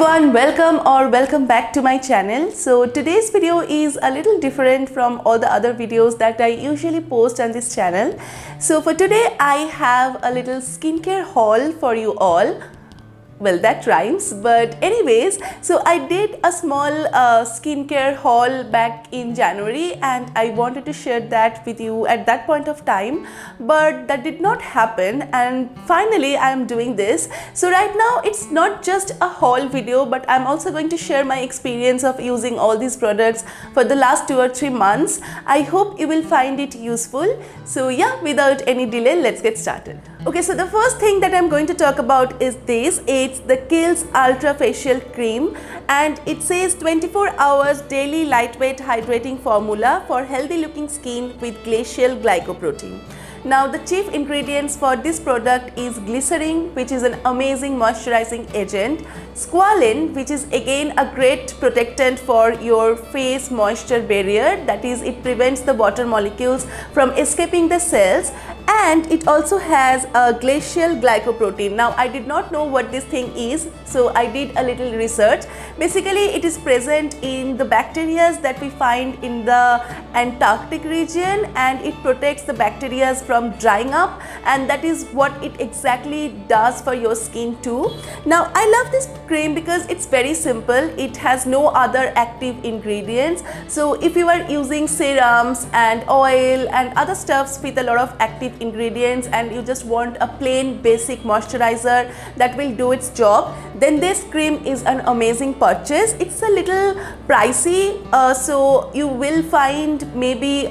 everyone, welcome back to my channel. So today's video is a little different from all the other videos that I usually post on this channel. So for today I have a little skincare haul for you all. Well, that rhymes, but anyways, so I did a small skincare haul back in January and I wanted to share that with you at that point of time, but that did not happen, and finally I am doing this. So right now it's not just a haul video, but I'm also going to share my experience of using all these products for the last 2 or 3 months. I hope you will find it useful. So yeah, without any delay, let's get started. Okay, so the first thing that I'm going to talk about is this. It's the Kiehl's Ultra Facial Cream, and it says 24 hours daily lightweight hydrating formula for healthy looking skin with glacial glycoprotein. Now the chief ingredients for this product is glycerin, which is an amazing moisturizing agent, squalene, which is again a great protectant for your face moisture barrier, that is, it prevents the water molecules from escaping the cells, and it also has a glacial glycoprotein. Now I did not know what this thing is, so I did a little research. Basically it is present in the bacteria that we find in the Antarctic region, and it protects the bacteria from drying up, and that is what it exactly does for your skin too. Now I love this cream because it's very simple. It has no other active ingredients. So if you are using serums and oil and other stuffs with a lot of active ingredients and you just want a plain basic moisturizer that will do its job, then this cream is an amazing purchase. It's a little pricey, so you will find maybe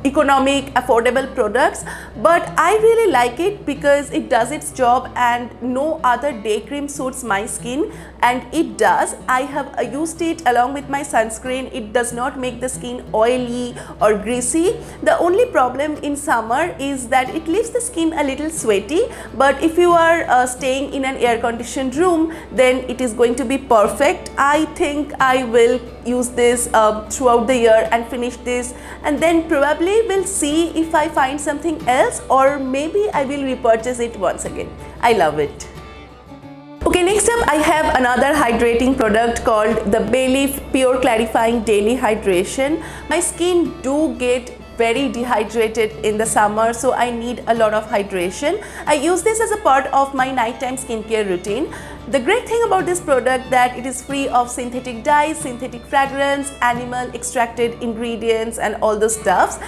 economic, affordable products, but I really like it because it does its job and no other day cream suits my skin, and it does. I have used it along with my sunscreen. It does not make the skin oily or greasy. The only problem in summer is that it leaves the skin a little sweaty, but if you are staying in an air-conditioned room, then it is going to be perfect. I think I will use this throughout the year and finish this, and then probably will see if I find something else, or maybe I will repurchase it once again. I love it. Okay, next up I have another hydrating product called the Bayleaf Pure Clarifying Daily Hydration. My skin do get very dehydrated in the summer, so I need a lot of hydration. I use this as a part of my nighttime skincare routine. The great thing about this product that it is free of synthetic dyes, synthetic fragrance, animal extracted ingredients and all those stuffs.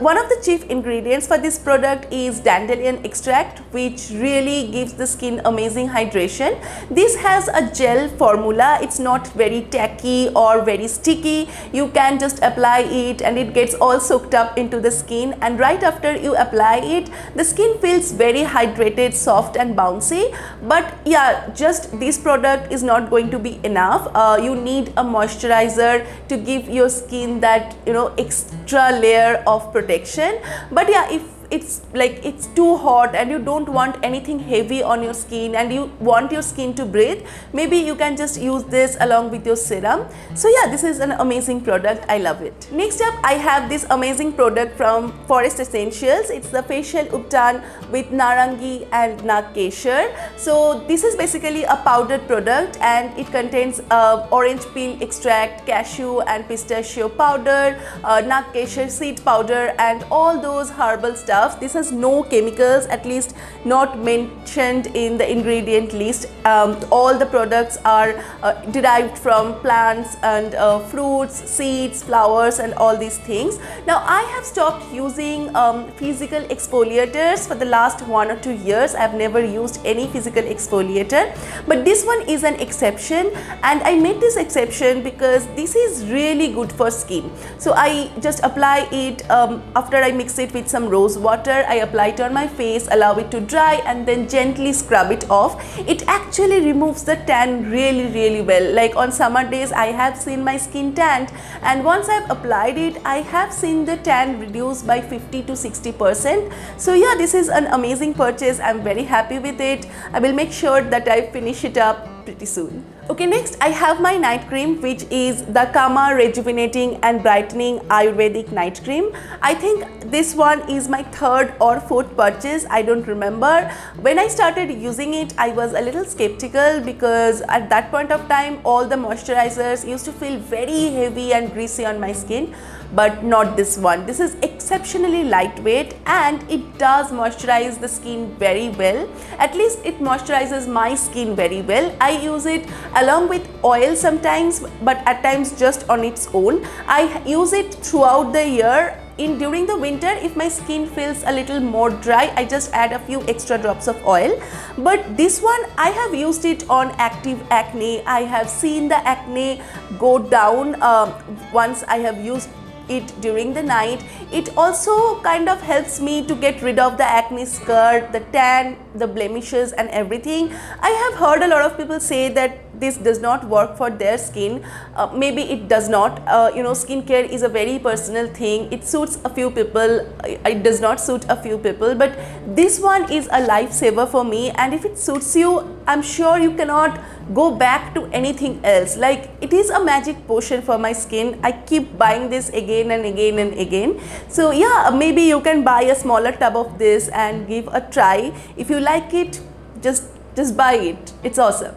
One of the chief ingredients for this product is dandelion extract, which really gives the skin amazing hydration. This has a gel formula. It's not very tacky or very sticky. You can just apply it and it gets all soaked up into the skin, and right after you apply it, the skin feels very hydrated, soft and bouncy. But yeah, just this product is not going to be enough. You need a moisturizer to give your skin that extra layer of protection. But yeah, if it's too hot and you don't want anything heavy on your skin and you want your skin to breathe, maybe you can just use this along with your serum. So yeah, this is an amazing product. I love it. Next up I have this amazing product from Forest Essentials. It's the Facial Uptan with Narangi and Nagkeshar. So this is basically a powdered product, and it contains orange peel extract, cashew and pistachio powder, Nagkeshar seed powder and all those herbal stuff. This has no chemicals, at least not mentioned in the ingredient list. All the products are derived from plants and fruits, seeds, flowers and all these things. Now I have stopped using physical exfoliators for the last 1 or 2 years. I have never used any physical exfoliator, but this one is an exception, and I made this exception because this is really good for skin. So I just apply it after I mix it with some rose water. I apply it on my face, allow it to dry, and then gently scrub it off. It actually removes the tan really well. Like on summer days I have seen my skin tanned, and once I've applied it, I have seen the tan reduce by 50 to 60%. So yeah, this is an amazing purchase. I'm very happy with it. I will make sure that I finish it up out pretty soon. Okay, next I have my night cream, which is the Kama Rejuvenating and Brightening Ayurvedic Night Cream. I think this one is my third or fourth purchase, I don't remember. When I started using it, I was a little skeptical because at that point of time all the moisturizers used to feel very heavy and greasy on my skin, but not this one. This is exceptionally lightweight and it does moisturize the skin very well. At least it moisturizes my skin very well. I use it along with oil sometimes, but at times just on its own. I use it throughout the year. During the winter, if my skin feels a little more dry, I just add a few extra drops of oil. But this one, I have used it on active acne. I have seen the acne go down once I have used it during the night. It also kind of helps me to get rid of the acne scar, the tan, the blemishes and everything. I have heard a lot of people say that this does not work for their skin. Maybe it does not. Skincare is a very personal thing. It suits a few people, it does not suit a few people, but this one is a lifesaver for me, and if it suits you, I'm sure you cannot go back to anything else. Like, it is a magic potion for my skin. I keep buying this again and again and again. So yeah, maybe you can buy a smaller tub of this and give a try. If you like it, just buy it. It's awesome.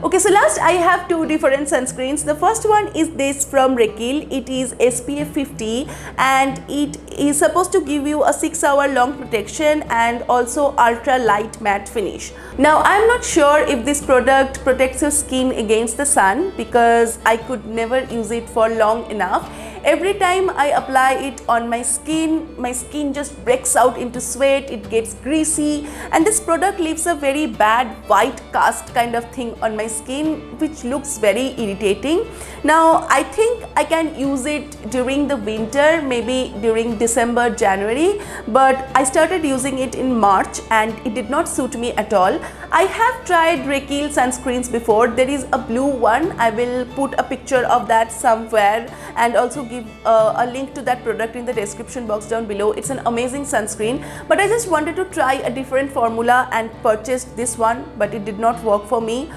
Okay, so last I have two different sunscreens. The first one is this from Rekil. It is SPF 50 and it is supposed to give you a 6-hour long protection and also ultra light matte finish. Now, I am not sure if this product protects your skin against the sun because I could never use it for long enough. Every time I apply it on my skin just breaks out into sweat, it gets greasy, and this product leaves a very bad white cast kind of thing on my skin, which looks very irritating. Now, I think I can use it during the winter, maybe during December, January, but I started using it in March and it did not suit me at all. I have tried Rekil sunscreens before. There is a blue one. I will put a picture of that somewhere and also give a link to that product in the description box down below. It's an amazing sunscreen, but I just wanted to try a different formula and purchased this one, but it did not work for me.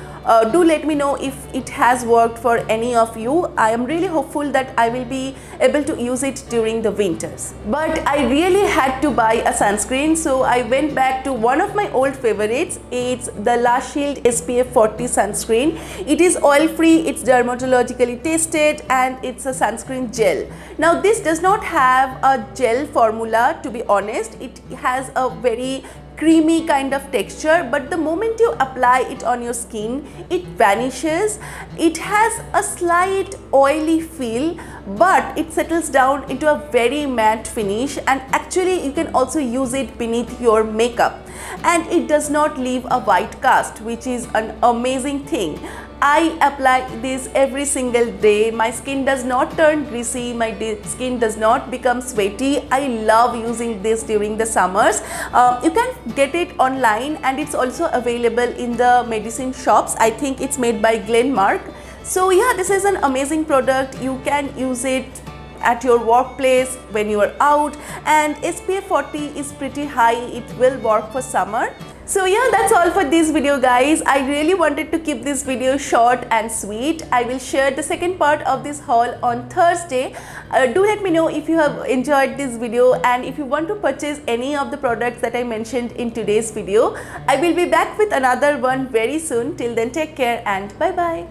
Do let me know if it has worked for any of you. I am really hopeful that I will be able to use it during the winters. But I really had to buy a sunscreen, so I went back to one of my old favorites. It's the La Shield SPF 40 sunscreen. It is oil free, it's dermatologically tested, and it's a sunscreen gel. Now, this does not have a gel formula, to be honest. It has a very creamy kind of texture, but the moment you apply it on your skin, it vanishes. It has a slight oily feel, but it settles down into a very matte finish, and actually you can also use it beneath your makeup, and it does not leave a white cast, which is an amazing thing. I apply this every single day. My skin does not turn greasy, my skin does not become sweaty. I love using this during the summers. You can get it online and it's also available in the medicine shops. I think it's made by Glenmark. So yeah, this is an amazing product. You can use it at your workplace when you are out, and SPF 40 is pretty high. It will work for summer. So yeah, that's all for this video, guys. I really wanted to keep this video short and sweet. I will share the second part of this haul on Thursday. Do let me know if you have enjoyed this video and if you want to purchase any of the products that I mentioned in today's video. I will be back with another one very soon. Till then, take care and bye bye.